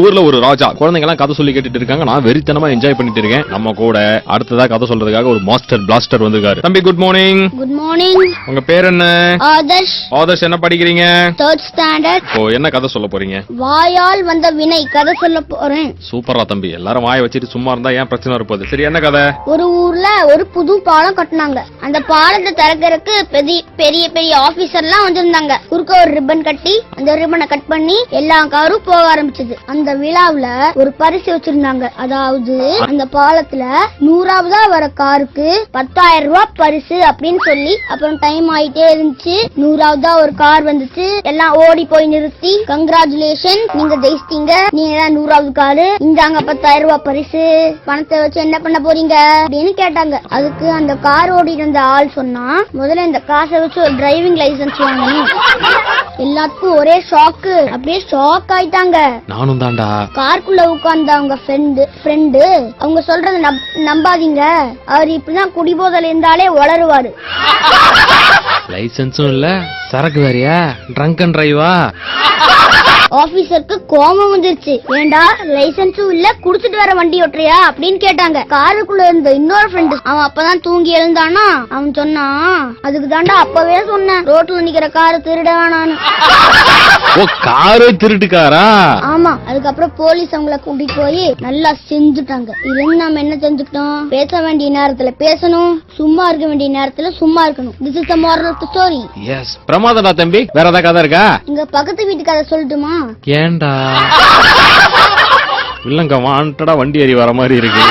ஊர்ல ஒரு ராஜா குழந்தைங்க எல்லாம் கதை சொல்லி கேட்டுட்டு இருக்காங்க. நான் வெறித்தனமா என்ஜாய் பண்ணிட்டு இருக்கேன். நம்ம கூட அடுத்ததா கதை சொல்றதுக்காக ஒரு மாஸ்டர் பிளாஸ்டர் வந்திருக்காரு. தம்பி குட் மார்னிங். Good morning. உங்க பேர் என்ன? ஆதர்ஷ். ஆதர்ஷ் என்ன படிக்கிறீங்க? 3rd standard. ஓ, என்ன கதை சொல்ல போறீங்க? வாயால் வந்த வினை கதை சொல்ல போறேன். சூப்பரா தம்பி. எல்லாரும் வாயை வச்சிட்டு சும்மா இருந்தா ஏன் பிரச்சனை இருப்பது? சரி, என்ன கதை? ஒரு ஊர்ல ஒரு புது பாலம் கட்டினாங்க. அந்த பாலத்தை திறக்கிறதுக்கு பெரிய பெரிய ஆபீசர்லாம் வந்திருந்தாங்க. குறுக்க ஒரு ரிப்பன் கட்டி அந்த ரிப்பனை கட் பண்ணி எல்லா காரும் போக ஆரம்பிச்சது. அந்த விழாவுல ஒரு பரிசு வச்சிருந்தாங்க. அதாவது அந்த பாலத்துல 100ஆவதா வர காருக்கு 10,000 ரூபாய் பரிசு அப்படின்னு சொல்லி. அப்புறம் டைம் ஆயிட்டே இருந்துச்சு. 100ஆவதா ஒரு கார் வந்துச்சு. எல்லாம் ஓடி போய் நிறுத்தி கங்க்ராச்சுலேஷன், நீங்க ஜெயிச்சிட்டீங்க, நீங்க தான் 100ஆவது காரு, இந்தாங்க 10,000 ரூபாய் பரிசு, பணத்தை வச்சு என்ன பண்ண போறீங்க அப்படின்னு கேட்டாங்க. அதுக்கு அந்த கார் ஓடிட்டு இருந்த ஆள் சொன்னா, முதல்ல இந்த காசை வச்சு ஒரு டிரைவிங் லைசன்ஸ் வாங்கணும். எல்லாத்துக்கும் ஒரே ஷாக்கு. அப்படியே ஷாக் ஆயிட்டாங்க. நானும் தான்டா. காருக்குள்ள உட்கார்ந்த அவங்க ஃப்ரெண்டு அவங்க சொல்றத நம்பாதீங்க, அவர் இப்படிதான் குடிபோதையில இருந்தாலே வளருவாரு. லைசன்ஸும் இல்ல, சரக்கு வேறையா, ட்ரங்க் அண்ட் டிரைவா. ஆபீசருக்கு கோபம் வந்துருச்சு. ஏண்டா லைசன்ஸும் இல்ல, குடிச்சிட்டு வர வண்டி ஓட்டுறியா அப்படின்னு கேட்டாங்க. காருக்குள்ள இருந்த இன்னொரு ஃப்ரெண்டு, அவன் அப்பதான் தூங்கி எழுந்தானா, அவன் சொன்னான், அதுக்கு தாண்டா அப்பவே சொன்னேன் ரோட்ல நிக்கிற காரு திருட வேணான்னு. ஓ, காரு திருட்டுக்காரா? ஆமா. அதுக்கப்புறம் போலீஸ் அவங்கள கூட்டிட்டு போய் நல்லா செஞ்சுட்டாங்க. இதுல நம்ம என்ன செஞ்சுக்கிட்டோம்? பேச வேண்டிய நேரத்துல பேசணும், சும்மா இருக்க வேண்டிய நேரத்துல சும்மா இருக்கணும். This is the moral of the story. Yes, பிரமாதம்டா தம்பி. வேற ஏதாவது கதை இருக்கா? இங்க பக்கத்து வீட்டு கதை சொல்லட்டுமா? ஏண்டா இல்லங்க, வாண்டடா வண்டி ஏறி வர மாதிரி இருக்கு.